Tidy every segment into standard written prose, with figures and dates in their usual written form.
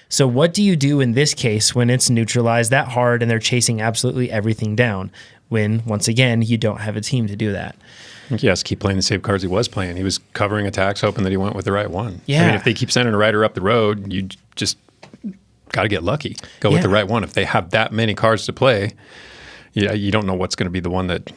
So what do you do in this case when it's neutralized that hard and they're chasing absolutely everything down, when, once again, you don't have a team to do that? I think he has to keep playing the same cards he was playing. He was covering attacks, hoping that he went with the right one. Yeah. I mean, if they keep sending a rider up the road, you just got to get lucky. Go with the right one. If they have that many cards to play, you don't know what's going to be the one that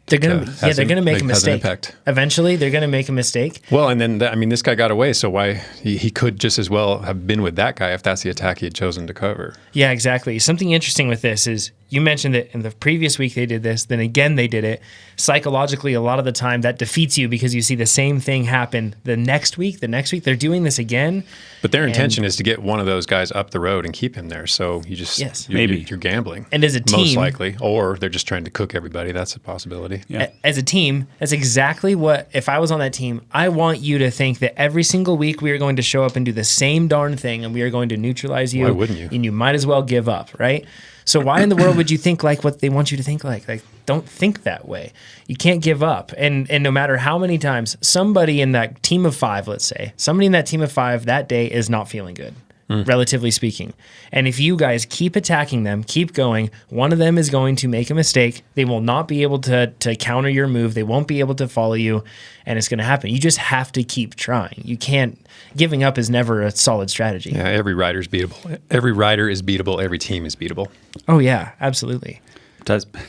they're going to make a mistake. Eventually, they're going to make a mistake. Well, and then, this guy got away, so why he could just as well have been with that guy if that's the attack he had chosen to cover. Yeah, exactly. Something interesting with this is you mentioned that in the previous week they did this, then again they did it. Psychologically, a lot of the time that defeats you because you see the same thing happen the next week, they're doing this again. But their intention is to get one of those guys up the road and keep him there. So you just, you're gambling. And as a team, most likely, or they're just trying to cook everybody. That's a possibility. Yeah. As a team, that's exactly what, if I was on that team, I want you to think that every single week we are going to show up and do the same darn thing and we are going to neutralize you. Why wouldn't you? And you might as well give up, right? So why in the world would you think like what they want you to think like? Like, don't think that way. You can't give up. And no matter how many times somebody in that team of 5, let's say, somebody in that team of 5 that day is not feeling good, relatively speaking. And if you guys keep attacking them, keep going, one of them is going to make a mistake. They will not be able to counter your move. They won't be able to follow you, and it's going to happen. You just have to keep trying. You can't. Giving up is never a solid strategy. Yeah, every rider is beatable. Every rider is beatable. Every team is beatable. Oh, yeah, absolutely.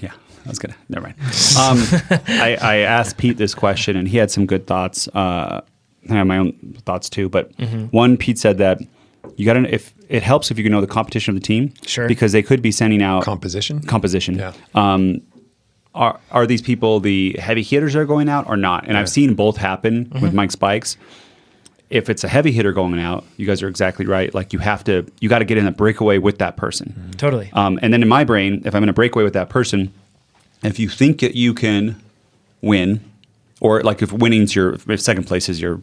Yeah. I was gonna. Never mind. I asked Pete this question, and he had some good thoughts. I have my own thoughts too, but one, Pete said that you got to. If it helps if you can know the competition of the team, sure, because they could be sending out composition. Yeah. Are these people the heavy hitters that are going out or not? And I've seen both happen with Mike's bikes. If it's a heavy hitter going out, you guys are exactly right. Like you got to get in a breakaway with that person. Totally. And then in my brain, if I'm in a breakaway with that person, if you think that you can win, or like if second place is your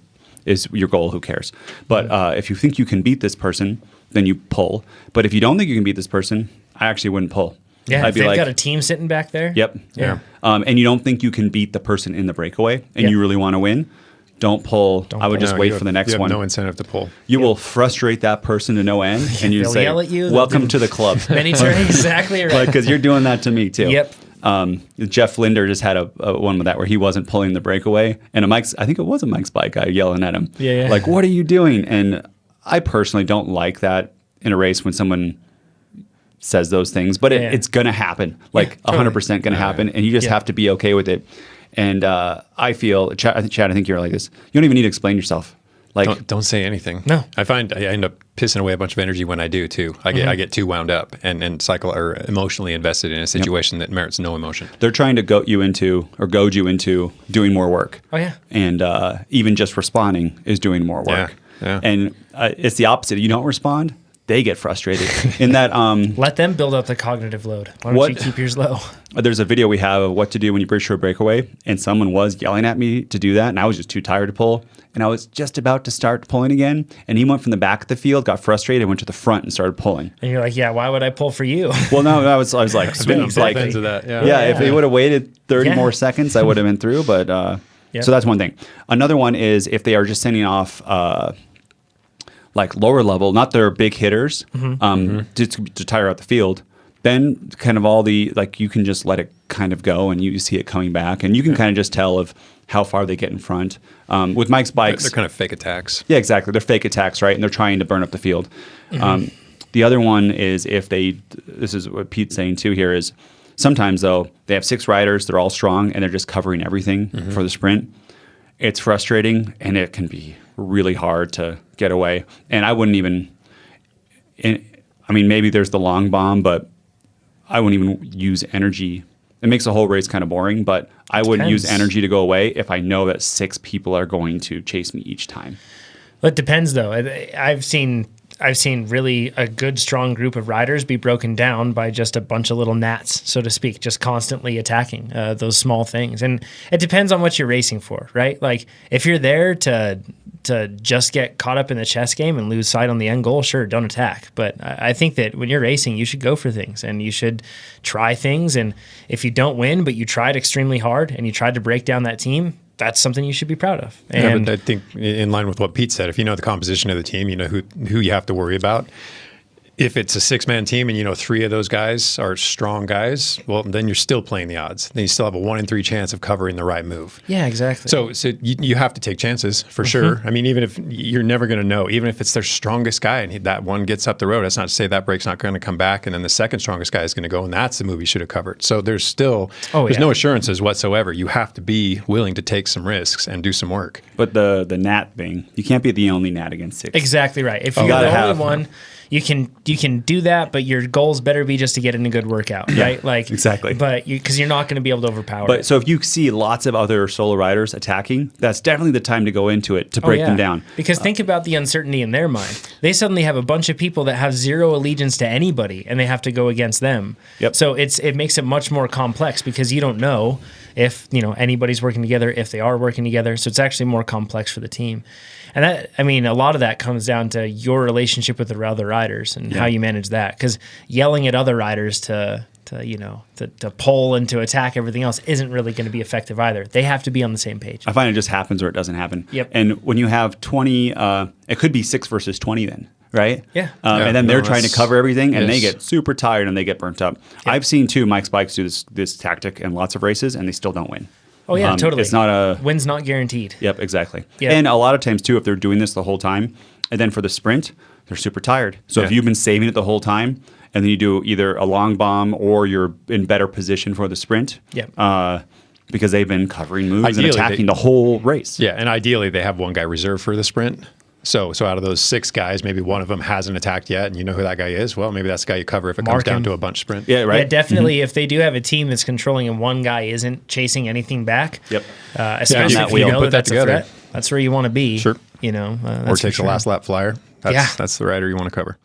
goal, who cares? But if you think you can beat this person, then you pull. But if you don't think you can beat this person, I actually wouldn't pull. Yeah, if they've got a team sitting back there. Yep. Yeah. And you don't think you can beat the person in the breakaway, and you really want to win, don't pull. I would just wait for the next one. No incentive to pull. You will frustrate that person to no end, and you say, yell at you, "Welcome to the club." Many turns, exactly right. Because you're doing that to me too. Yep. Jeff Linder just had a one with that where he wasn't pulling the breakaway, and I think it was a Mike's bike guy yelling at him. Yeah. Like, what are you doing? And I personally don't like that in a race when someone says those things, but it's going to happen. Like 100% going to happen, and you just have to be okay with it. And I feel, Chad, I think you're like this. You don't even need to explain yourself. Like, don't say anything. No, I find I end up pissing away a bunch of energy when I do too. I get too wound up and cycle or emotionally invested in a situation that merits no emotion. They're trying to goad you into doing more work. Oh yeah, and even just responding is doing more work. Yeah. And it's the opposite. You don't respond, they get frustrated. In that, let them build up the cognitive load. Why don't you keep yours low? There's a video we have of what to do when you bridge to a breakaway, and someone was yelling at me to do that, and I was just too tired to pull. And I was just about to start pulling again, and he went from the back of the field, got frustrated, went to the front and started pulling. And you're like, yeah, why would I pull for you? Well, no, I was like, spinning like of that. Yeah, if they would have waited 30 more seconds, I would have been through. But so that's one thing. Another one is if they are just sending off like lower level, not their big hitters, just to tire out the field. Then kind of all the, like, you can just let it kind of go and you see it coming back, and you can kind of just tell of how far they get in front. With Mike's bikes, they're kind of fake attacks. Yeah, exactly. They're fake attacks, right? And they're trying to burn up the field. The other one is this is what Pete's saying too here, is sometimes though, they have 6 riders, they're all strong, and they're just covering everything for the sprint. It's frustrating, and it can be really hard to get away. And I wouldn't even, maybe there's the long bomb, but I wouldn't even use energy. It makes the whole race kind of boring, but I wouldn't use energy to go away if I know that 6 people are going to chase me each time. Well, it depends, though. I've seen really a good, strong group of riders be broken down by just a bunch of little gnats, so to speak, just constantly attacking those small things. And it depends on what you're racing for, right? Like, if you're there to just get caught up in the chess game and lose sight on the end goal, sure, don't attack. But I think that when you're racing, you should go for things, and you should try things. And if you don't win, but you tried extremely hard and you tried to break down that team, that's something you should be proud of. Yeah, And but I think in line with what Pete said, if you know the composition of the team, you know who you have to worry about. If it's a 6-man team and you know 3 of those guys are strong guys, well, then you're still playing the odds. Then you still have a 1 in 3 chance of covering the right move. yeah, exactly. So you have to take chances for sure. I mean, even if you're never going to know, even if it's their strongest guy and that one gets up the road, that's not to say that break's not going to come back, and then the second strongest guy is going to go, and that's the move you should have covered. So there's still there's no assurances whatsoever. You have to be willing to take some risks and do some work. But the gnat thing, you can't be the only gnat against 6. Exactly right. If you're the only one, you can do that, but your goals better be just to get in a good workout, right? Like exactly. But because you're not going to be able to overpower. But it. so if you see lots of other solo riders attacking, that's definitely the time to go into it to break them down. Because think about the uncertainty in their mind. They suddenly have a bunch of people that have zero allegiance to anybody, and they have to go against them. Yep. So it makes it much more complex because you don't know if anybody's working together, if they are working together. So it's actually more complex for the team. And that, I mean, a lot of that comes down to your relationship with the other riders and how you manage that. Because yelling at other riders to pull and to attack everything else isn't really going to be effective either. They have to be on the same page. I find it just happens or it doesn't happen. Yep. And when you have 20, it could be 6 versus 20 then, right? Yeah. And then they're trying to cover everything, and they yes. get super tired and they get burnt up. I've seen Mike's bikes do this tactic in lots of races, and they still don't win. Oh yeah, totally. It's not a win's not guaranteed. Yep, exactly. Yep. And a lot of times too, if they're doing this the whole time, and then for the sprint, they're super tired. So if you've been saving it the whole time, and then you do either a long bomb or you're in better position for the sprint, because they've been covering moves and attacking the whole race. Yeah, and ideally they have one guy reserved for the sprint. So out of those 6 guys, maybe one of them hasn't attacked yet, and you know who that guy is. Well, maybe that's the guy you cover if it comes down to a bunch sprint. Yeah, right. Yeah, definitely. If they do have a team that's controlling and one guy isn't chasing anything back, especially if you know that's a threat, that's where you want to be. Sure. Or takes a last lap flyer. That's the rider you want to cover.